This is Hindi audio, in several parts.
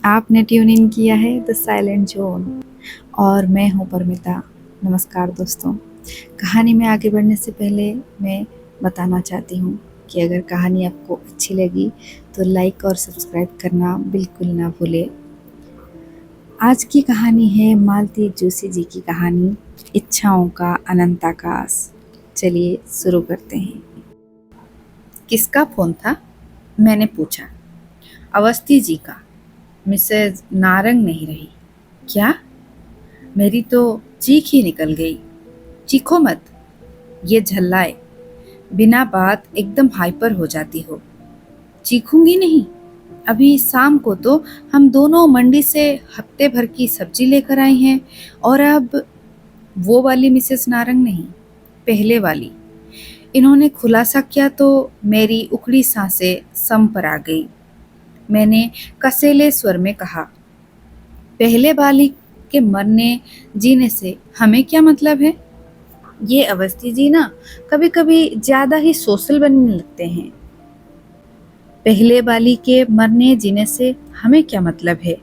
आपने ट्यून इन किया है द साइलेंट जोन और मैं हूँ परमिता। नमस्कार दोस्तों। कहानी में आगे बढ़ने से पहले मैं बताना चाहती हूँ कि अगर कहानी आपको अच्छी लगी तो लाइक और सब्सक्राइब करना बिल्कुल ना भूलें। आज की कहानी है मालती जोशी जी की कहानी, इच्छाओं का अनंत आकाश। चलिए शुरू करते हैं। किसका फ़ोन था? मैंने पूछा। अवस्थी जी का। मिसेज नारंग नहीं रही। क्या? मेरी तो चीख ही निकल गई। चीखो मत, ये झल्लाए। बिना बात एकदम हाइपर हो जाती हो। चीखूंगी नहीं। अभी शाम को तो हम दोनों मंडी से हफ्ते भर की सब्जी लेकर आई हैं और अब वो वाली मिसेस नारंग नहीं, पहले वाली। इन्होंने खुलासा किया तो मेरी उखड़ी सांसें सम पर आ गई। मैंने कसेले स्वर में कहा, पहले वाली के मरने जीने से हमें क्या मतलब है? ये अवस्थी जी ना कभी कभी ज्यादा ही सोशल बनने लगते हैं। पहले वाली के मरने जीने से हमें क्या मतलब है?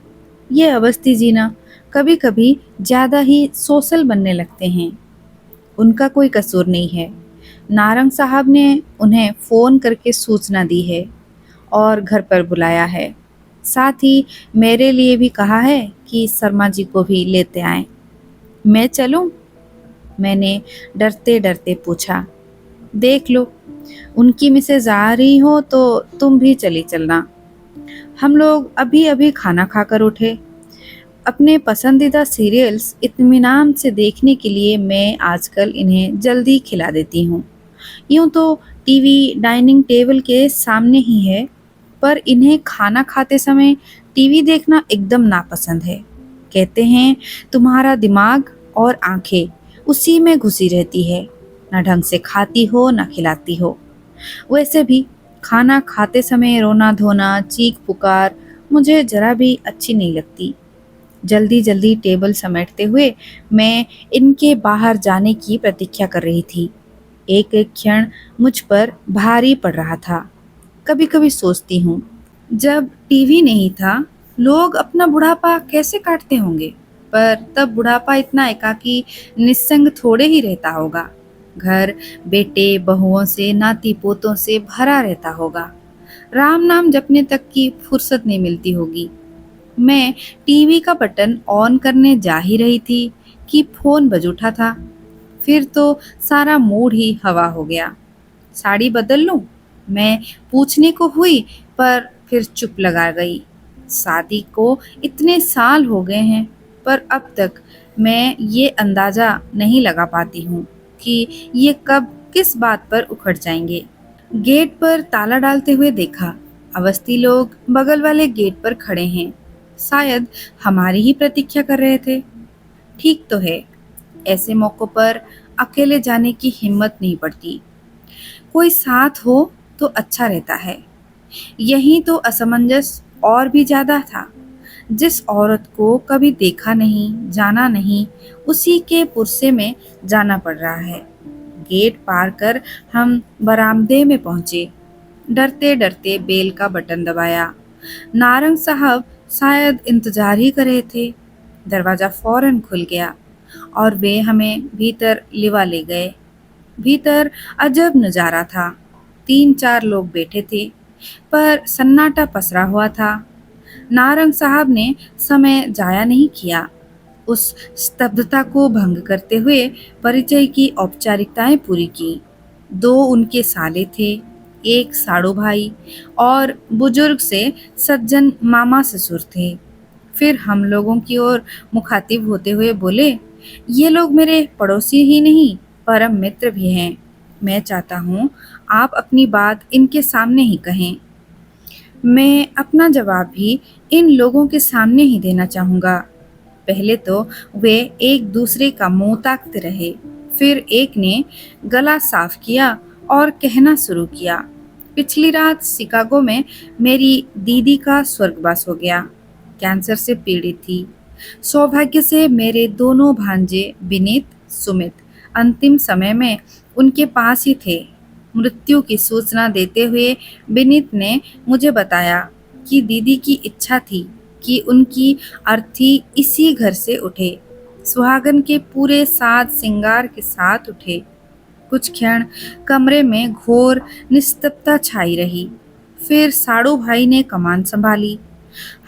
ये अवस्थी जी ना कभी कभी ज्यादा ही सोशल बनने लगते हैं। उनका कोई कसूर नहीं है। नारंग साहब ने उन्हें फोन करके सूचना दी है और घर पर बुलाया है। साथ ही मेरे लिए भी कहा है कि शर्मा जी को भी लेते आएं। मैं चलूं? मैंने डरते डरते पूछा। देख लो, उनकी मिसेज आ रही हो तो तुम भी चली चलना। हम लोग अभी अभी खाना खाकर उठे। अपने पसंदीदा सीरियल्स इत्मीनान से देखने के लिए मैं आजकल इन्हें जल्दी खिला देती हूँ। यूं तो टीवी डाइनिंग टेबल के सामने ही है, पर इन्हें खाना खाते समय टीवी देखना एकदम नापसंद है। कहते हैं तुम्हारा दिमाग और आंखें उसी में घुसी रहती है, न ढंग से खाती हो न खिलाती हो। वैसे भी खाना खाते समय रोना धोना, चीख पुकार मुझे जरा भी अच्छी नहीं लगती। जल्दी जल्दी टेबल समेटते हुए मैं इनके बाहर जाने की प्रतीक्षा कर रही थी। एक एक क्षण मुझ पर भारी पड़ रहा था। कभी कभी सोचती हूँ, जब टीवी नहीं था लोग अपना बुढ़ापा कैसे काटते होंगे। पर तब बुढ़ापा इतना एकाकी निस्संग थोड़े ही रहता होगा। घर बेटे बहुओं से नाती पोतों से भरा रहता होगा। राम नाम जपने तक की फुर्सत नहीं मिलती होगी। मैं टीवी का बटन ऑन करने जा ही रही थी कि फोन बज उठा था। फिर तो सारा मूड ही हवा हो गया। साड़ी बदल लूं? मैं पूछने को हुई, पर फिर चुप लगा गई। शादी को इतने साल हो गए हैं, पर अब तक मैं ये अंदाजा नहीं लगा पाती हूँ कि ये कब किस बात पर उखड़ जाएंगे। गेट पर ताला डालते हुए देखा। अवस्थी लोग बगल वाले गेट पर खड़े हैं। शायद हमारी ही प्रतीक्षा कर रहे थे। ठीक तो है, ऐसे मौकों पर अकेले जाने की हिम्मत नहीं पड़ती। कोई साथ हो तो अच्छा रहता है। यही तो असमंजस और भी ज्यादा था। जिस औरत को कभी देखा नहीं, जाना नहीं, उसी के पुरसे में जाना पड़ रहा है। गेट पार कर हम बरामदे में पहुंचे। डरते डरते बेल का बटन दबाया। नारंग साहब शायद इंतजार ही कर रहे थे। दरवाजा फौरन खुल गया और वे हमें भीतर लिवा ले गए। भीतर अजब नजारा था। 3-4 लोग बैठे थे, पर सन्नाटा पसरा हुआ था। नारंग साहब ने समय जाया नहीं किया। उस स्तब्धता को भंग करते हुए परिचय की औपचारिकताएं पूरी की। 2 उनके साले थे, एक साड़ू भाई और बुजुर्ग से सज्जन मामा ससुर थे। फिर हम लोगों की ओर मुखातिब होते हुए बोले, ये लोग मेरे पड़ोसी ही नहीं, परम मित्र भी हैं। मैं चाहता हूँ आप अपनी बात इनके सामने ही कहें। मैं अपना जवाब भी इन लोगों के सामने ही देना चाहूँगा। पहले तो वे एक दूसरे का मुंह ताकते रहे। फिर एक ने गला साफ किया और कहना शुरू किया, पिछली रात शिकागो में मेरी दीदी का स्वर्गवास हो गया। कैंसर से पीड़ित थी। सौभाग्य से मेरे दोनों भांजे विनीत, सुमित अंतिम समय में उनके पास ही थे। मृत्यु की सूचना देते हुए विनीत ने मुझे बताया कि दीदी की इच्छा थी कि उनकी अर्थी इसी घर से उठे, सुहागन के पूरे साज श्रृंगार के साथ उठे। कुछ क्षण कमरे में घोर निस्तब्धता छाई रही। फिर साड़ू भाई ने कमान संभाली।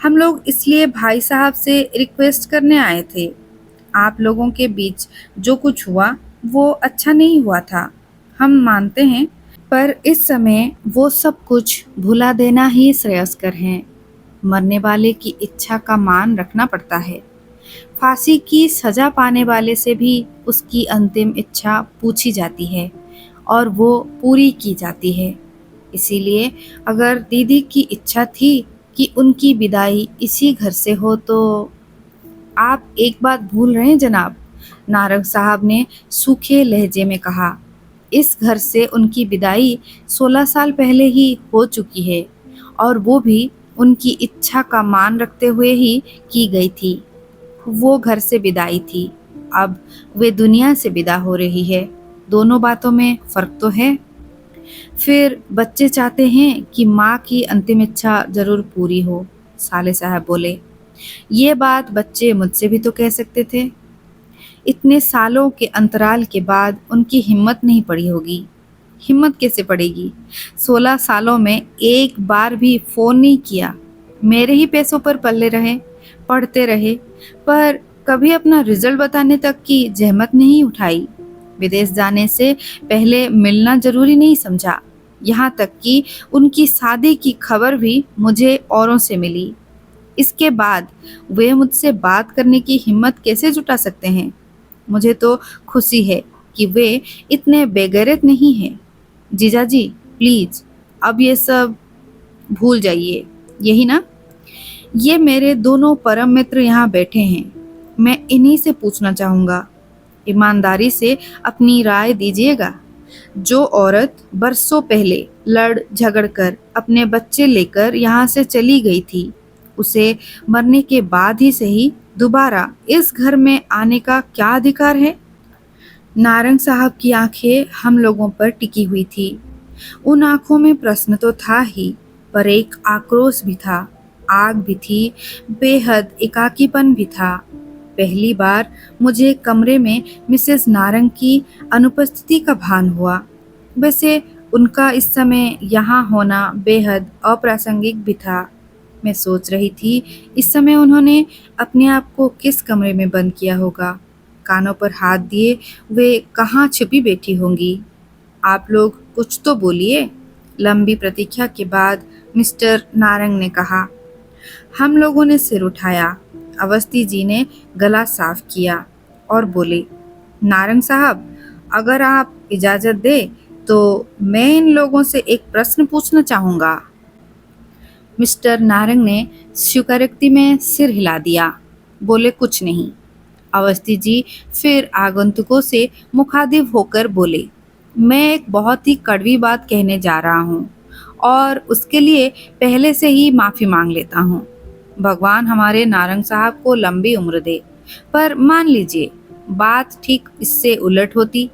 हम लोग इसलिए भाई साहब से रिक्वेस्ट करने आए थे। आप लोगों के बीच जो कुछ हुआ वो अच्छा नहीं हुआ था, हम मानते हैं, पर इस समय वो सब कुछ भुला देना ही श्रेयस्कर है। मरने वाले की इच्छा का मान रखना पड़ता है। फांसी की सजा पाने वाले से भी उसकी अंतिम इच्छा पूछी जाती है और वो पूरी की जाती है। इसीलिए अगर दीदी की इच्छा थी कि उनकी विदाई इसी घर से हो तो आप एक बात भूल रहे हैं जनाब, नारंग साहब ने सूखे लहजे में कहा। इस घर से उनकी विदाई 16 साल पहले ही हो चुकी है और वो भी उनकी इच्छा का मान रखते हुए ही की गई थी। वो घर से विदाई थी, अब वे दुनिया से विदा हो रही है। दोनों बातों में फर्क तो है। फिर बच्चे चाहते हैं कि माँ की अंतिम इच्छा जरूर पूरी हो, साले साहब बोले। ये बात बच्चे मुझसे भी तो कह सकते थे। इतने सालों के अंतराल के बाद उनकी हिम्मत नहीं पड़ी होगी। हिम्मत कैसे पड़ेगी? 16 सालों में एक बार भी फोन नहीं किया। मेरे ही पैसों पर पल्ले रहे, पढ़ते रहे, पर कभी अपना रिजल्ट बताने तक की जहमत नहीं उठाई। विदेश जाने से पहले मिलना जरूरी नहीं समझा। यहाँ तक कि उनकी शादी की खबर भी मुझे औरों से मिली। इसके बाद वे मुझसे बात करने की हिम्मत कैसे जुटा सकते हैं? मुझे तो खुशी है कि वे इतने बेगैरत नहीं हैं। जीजाजी प्लीज अब ये सब भूल जाइए, यही ना? ये मेरे दोनों परम मित्र यहाँ बैठे हैं, मैं इन्हीं से पूछना चाहूँगा। ईमानदारी से अपनी राय दीजिएगा। जो औरत बरसों पहले लड़ झगड़ कर अपने बच्चे लेकर यहाँ से चली गई थी, उसे मरने के बाद ही सही दोबारा इस घर में आने का क्या अधिकार है? नारंग साहब की आंखें हम लोगों पर टिकी हुई थी। उन आंखों में प्रश्न तो था ही, पर एक आक्रोश भी था, आग भी थी, बेहद एकाकीपन भी था। पहली बार मुझे कमरे में मिसेस नारंग की अनुपस्थिति का भान हुआ। वैसे उनका इस समय यहाँ होना बेहद अप्रासंगिक भी था। मैं सोच रही थी इस समय उन्होंने अपने आप को किस कमरे में बंद किया होगा। कानों पर हाथ दिए वे कहाँ छिपी बैठी होंगी। आप लोग कुछ तो बोलिए। लंबी प्रतीक्षा के बाद मिस्टर नारंग ने कहा। हम लोगों ने सिर उठाया। अवस्थी जी ने गला साफ किया और बोले, नारंग साहब, अगर आप इजाज़त दे तो मैं इन लोगों से एक प्रश्न पूछना चाहूँगा। मिस्टर नारंग ने स्वीकारोक्ति में सिर हिला दिया, बोले कुछ नहीं। अवस्थी जी फिर आगंतुकों से मुखातिब होकर बोले, मैं एक बहुत ही कड़वी बात कहने जा रहा हूँ और उसके लिए पहले से ही माफ़ी मांग लेता हूँ। भगवान हमारे नारंग साहब को लंबी उम्र दे, पर मान लीजिए बात ठीक इससे उलट होती।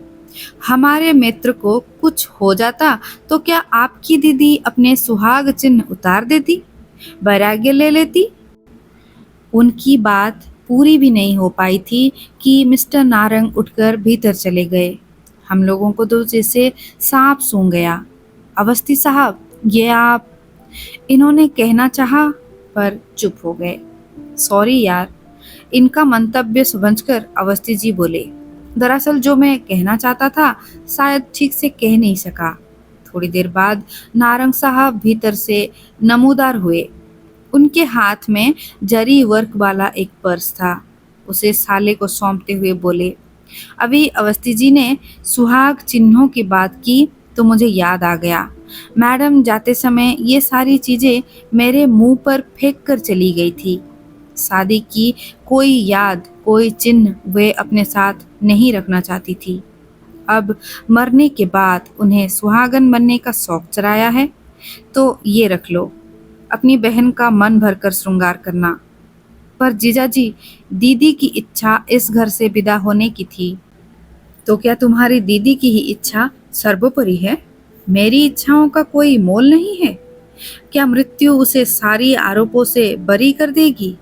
हमारे मित्र को कुछ हो जाता तो क्या आपकी दीदी अपने सुहाग चिन्ह उतार देती, वैराग्य ले लेती? उनकी बात पूरी भी नहीं हो पाई थी कि मिस्टर नारंग उठकर भीतर चले गए। हम लोगों को तो जैसे सांप सूंघ गया। अवस्थी साहब, ये आप, इन्होंने कहना चाहा पर चुप हो गए। सॉरी यार, इनका मंतव्य समझकर अवस्थी जी बोले, दरअसल जो मैं कहना चाहता था शायद ठीक से कह नहीं सका। थोड़ी देर बाद नारंग साहब भीतर से नमूदार हुए। उनके हाथ में जरी वर्क वाला एक पर्स था। उसे साले को सौंपते हुए बोले, अभी अवस्थी जी ने सुहाग चिन्हों की बात की तो मुझे याद आ गया। मैडम जाते समय ये सारी चीज़ें मेरे मुंह पर फेंक कर चली गई थी। शादी की कोई याद, कोई चिन्ह वे अपने साथ नहीं रखना चाहती थी। अब मरने के बाद उन्हें सुहागन बनने का शौक चढ़ाया है, तो ये रख लो, अपनी बहन का मन भरकर श्रृंगार करना। पर जीजाजी, दीदी की इच्छा इस घर से विदा होने की थी। तो क्या तुम्हारी दीदी की ही इच्छा सर्वोपरि है? मेरी इच्छाओं का कोई मोल नहीं है? क्या मृत्यु उसे सारी आरोपों से बरी कर देगी?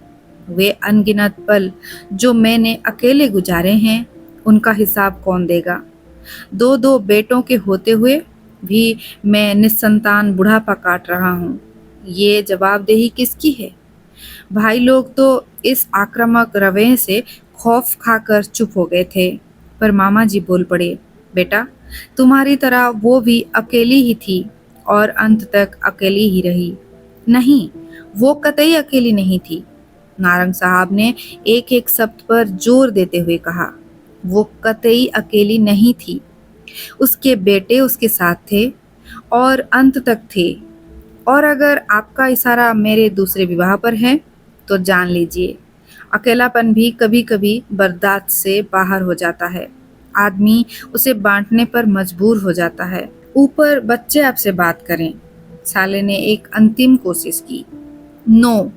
वे अनगिनत पल जो मैंने अकेले गुजारे हैं, उनका हिसाब कौन देगा? दो दो बेटों के होते हुए भी मैं निस्संतान बुढ़ापा काट रहा हूँ। ये जवाबदेही किसकी है? भाई लोग तो इस आक्रामक रवैये से खौफ खाकर चुप हो गए थे, पर मामा जी बोल पड़े, बेटा, तुम्हारी तरह वो भी अकेली ही थी और अंत तक अकेली ही रही। नहीं, वो कतई अकेली नहीं थी। नारंग साहब ने एक एक शब्द पर जोर देते हुए कहा, वो कतई अकेली नहीं थी। उसके बेटे उसके साथ थे और अंत तक थे। और अगर आपका इशारा मेरे दूसरे विवाह पर है, तो जान लीजिए, अकेलापन भी कभी कभी बर्दाश्त से बाहर हो जाता है। आदमी उसे बांटने पर मजबूर हो जाता है। ऊपर बच्चे आपसे बात करें। साले ने एक अंतिम कोशिश की। नो।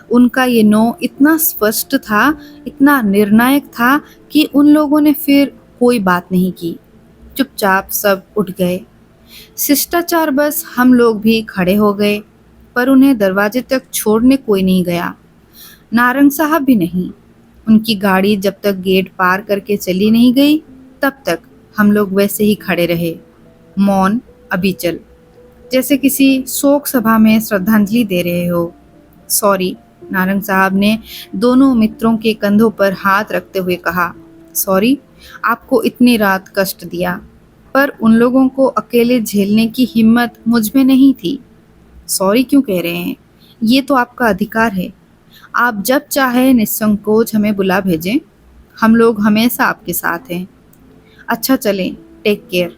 उनका ये नो इतना स्पष्ट था, इतना निर्णायक था कि उन लोगों ने फिर कोई बात नहीं की। चुपचाप सब उठ गए। शिष्टाचार बस हम लोग भी खड़े हो गए, पर उन्हें दरवाजे तक छोड़ने कोई नहीं गया। नारंग साहब भी नहीं। उनकी गाड़ी जब तक गेट पार करके चली नहीं गई, तब तक हम लोग वैसे ही खड़े रहे, मौन, अबिचल, जैसे किसी शोक सभा में श्रद्धांजलि दे रहे हो। सॉरी, नारंग साहब ने दोनों मित्रों के कंधों पर हाथ रखते हुए कहा। सॉरी, आपको इतनी रात कष्ट दिया, पर उन लोगों को अकेले झेलने की हिम्मत मुझ में नहीं थी। सॉरी क्यों कह रहे हैं? ये तो आपका अधिकार है। आप जब चाहे निसंकोच हमें बुला भेजें। हम लोग हमेशा आपके साथ हैं। अच्छा चलें, टेक केयर।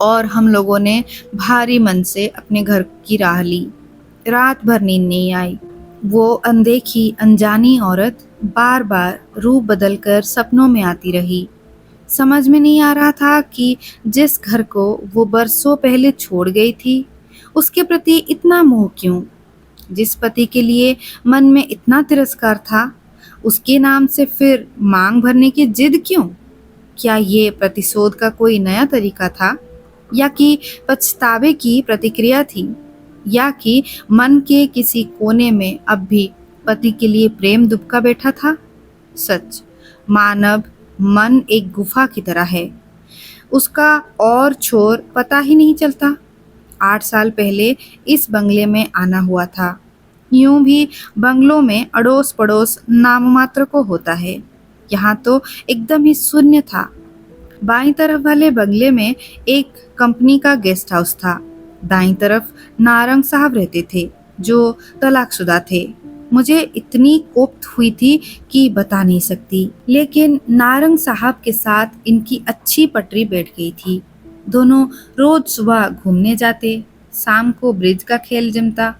और हम लोगों ने भारी मन से अपने घर की राह ली। रात भर नींद नहीं आई। वो अनदेखी अनजानी औरत बार बार रूप बदलकर सपनों में आती रही। समझ में नहीं आ रहा था कि जिस घर को वो बरसों पहले छोड़ गई थी, उसके प्रति इतना मोह क्यों? जिस पति के लिए मन में इतना तिरस्कार था, उसके नाम से फिर मांग भरने की जिद क्यों? क्या ये प्रतिशोध का कोई नया तरीका था, या कि पछतावे की प्रतिक्रिया थी, या कि मन के किसी कोने में अब भी पति के लिए प्रेम दुबका बैठा था? सच, मानव मन एक गुफा की तरह है। उसका और छोर पता ही नहीं चलता। 8 साल पहले इस बंगले में आना हुआ था। यूं भी बंगलों में अड़ोस पड़ोस नाम मात्र को होता है, यहाँ तो एकदम ही शून्य था। बाईं तरफ वाले बंगले में एक कंपनी का गेस्ट हाउस था। दाईं तरफ नारंग साहब रहते थे, जो तलाकशुदा थे। मुझे इतनी कोफ्त हुई थी कि बता नहीं सकती, लेकिन नारंग साहब के साथ इनकी अच्छी पटरी बैठ गई थी। दोनों रोज सुबह घूमने जाते, शाम को ब्रिज का खेल जमता।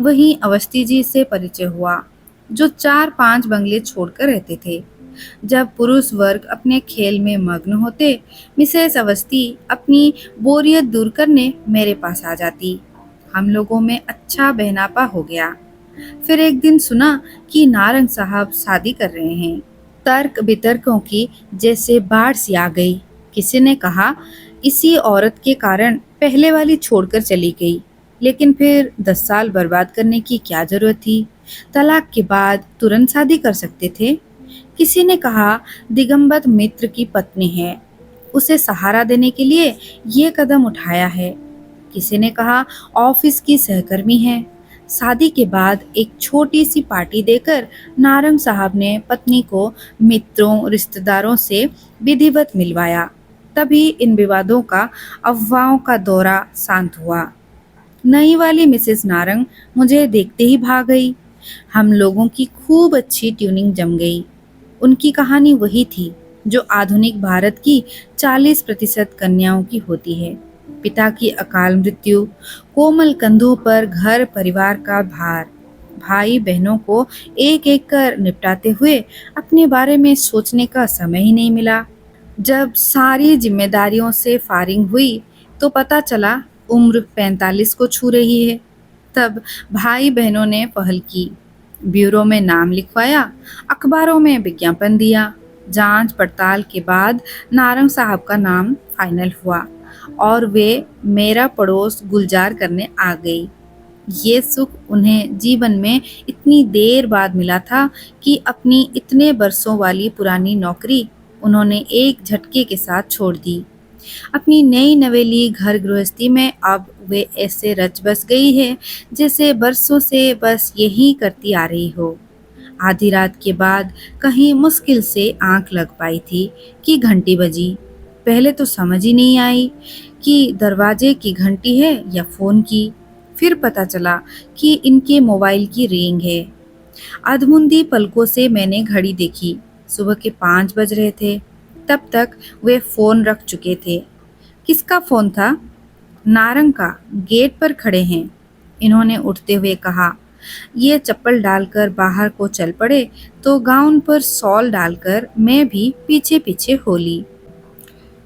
वहीं अवस्थी जी से परिचय हुआ, जो 4-5 बंगले छोड़कर रहते थे। जब पुरुष वर्ग अपने खेल में मग्न होते, मिसेस अवस्थी अपनी बोरियत दूर करने मेरे पास आ जाती। हम लोगों में अच्छा बहनापा हो गया। फिर एक दिन सुना कि नारंग साहब शादी कर रहे हैं। तर्क बितर्कों की जैसे बाढ़ सी आ गई। किसी ने कहा इसी औरत के कारण पहले वाली छोड़कर चली गई, लेकिन फिर 10 साल बर्बाद करने की क्या जरूरत थी? तलाक के बाद तुरंत शादी कर सकते थे। किसी ने कहा दिगंबर मित्र की पत्नी है, उसे सहारा देने के लिए ये कदम उठाया है। किसी ने कहा ऑफिस की सहकर्मी है। शादी के बाद एक छोटी सी पार्टी देकर नारंग साहब ने पत्नी को मित्रों रिश्तेदारों से विधिवत मिलवाया। तभी इन विवादों का, अफवाहों का दौरा शांत हुआ। नई वाली मिसेस नारंग मुझे देखते ही भाग गई। हम लोगों की खूब अच्छी ट्यूनिंग जम गई। उनकी कहानी वही थी जो आधुनिक भारत की 40% कन्याओं की होती है। पिता की अकाल मृत्यु, कोमल कंधों पर घर परिवार का भार, भाई बहनों को एक एक कर निपटाते हुए अपने बारे में सोचने का समय ही नहीं मिला। जब सारी जिम्मेदारियों से फारिग हुई तो पता चला उम्र 45 को छू रही है। तब भाई बहनों ने पहल की, ब्यूरो में नाम लिखवाया, अखबारों में विज्ञापन दिया। जांच पड़ताल के बाद नारंग साहब का नाम फाइनल हुआ और वे मेरा पड़ोस गुलजार करने आ गई। ये सुख उन्हें जीवन में इतनी देर बाद मिला था कि अपनी इतने बरसों वाली पुरानी नौकरी उन्होंने एक झटके के साथ छोड़ दी। अपनी नई नवेली घर गृहस्थी में अब वे ऐसे रच बस गई है जैसे बरसों से बस यही करती आ रही हो। आधी रात के बाद कहीं मुश्किल से आंख लग पाई थी कि घंटी बजी। पहले तो समझ ही नहीं आई कि दरवाजे की घंटी है या फोन की। फिर पता चला कि इनके मोबाइल की रिंग है। अधमुंदी पलकों से मैंने घड़ी देखी। सुबह के 5 बज रहे थे। तब तक वे फोन रख चुके थे। किसका फोन था? नारंग का। गेट पर खड़े हैं। इन्होंने उठते हुए कहा। ये चप्पल डालकर बाहर को चल पड़े तो गाउन पर शॉल डालकर मैं भी पीछे पीछे हो ली।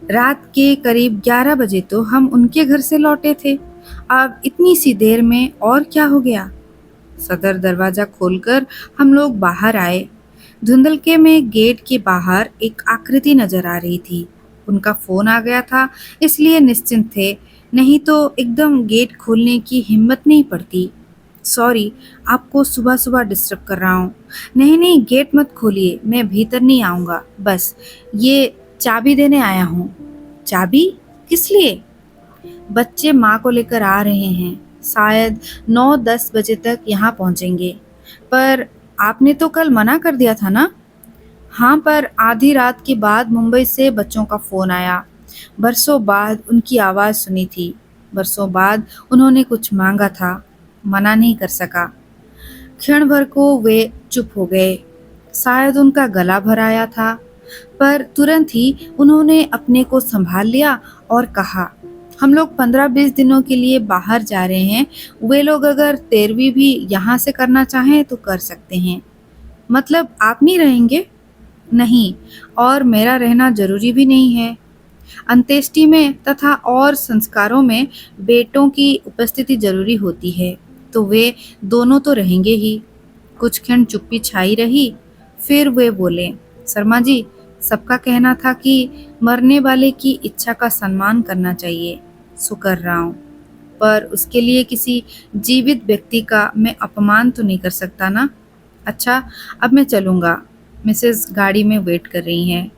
रात के करीब 11 बजे तो हम उनके घर से लौटे थे। अब इतनी सी देर में और क्या हो गया? सदर दरवाजा खोलकर हम लोग बाहर आए। धुंधलके में गेट के बाहर एक आकृति नजर आ रही थी। उनका फोन आ गया था इसलिए निश्चिंत थे, नहीं तो एकदम गेट खोलने की हिम्मत नहीं पड़ती। सॉरी, आपको सुबह सुबह डिस्टर्ब कर रहा हूँ। नहीं नहीं, गेट मत खोलिए, मैं भीतर नहीं आऊँगा। बस ये चाबी देने आया हूँ। चाबी? किस लिए? बच्चे माँ को लेकर आ रहे हैं। शायद 9-10 बजे तक यहाँ पहुँचेंगे। पर आपने तो कल मना कर दिया था ना? हाँ, पर आधी रात के बाद मुंबई से बच्चों का फ़ोन आया। बरसों बाद उनकी आवाज़ सुनी थी। बरसों बाद उन्होंने कुछ मांगा था। मना नहीं कर सका। क्षण भर को वे चुप हो गए। शायद उनका गला भर आया था। पर तुरंत ही उन्होंने अपने को संभाल लिया और कहा, हम लोग 15-20 दिनों के लिए बाहर जा रहे हैं। वे लोग अगर 13वीं भी यहाँ से करना चाहें तो कर सकते हैं। मतलब आप नहीं रहेंगे? नहीं, और मेरा रहना जरूरी भी नहीं है। अंत्येष्टि में तथा और संस्कारों में बेटों की उपस्थिति जरूरी होती है, तो वे दोनों तो रहेंगे ही। कुछ क्षण चुप्पी छाई रही। फिर वे बोले, शर्मा जी, सबका कहना था कि मरने वाले की इच्छा का सम्मान करना चाहिए। सो कर रहा हूँ, पर उसके लिए किसी जीवित व्यक्ति का मैं अपमान तो नहीं कर सकता ना। अच्छा, अब मैं चलूँगा। मिसेस गाड़ी में वेट कर रही हैं।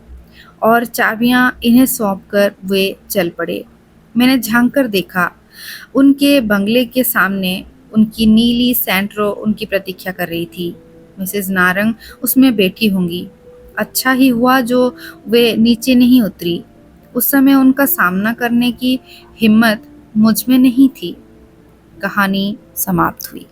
और चाबियां इन्हें सौंपकर वे चल पड़े। मैंने झांक कर देखा। उनके बंगले के सामने उनकी नीली सैंट्रो उनकी प्रतीक्षा कर रही थी। मिसेस नारंग उसमें बैठी होंगी। अच्छा ही हुआ जो वे नीचे नहीं उतरी। उस समय उनका सामना करने की हिम्मत मुझ में नहीं थी। कहानी समाप्त हुई।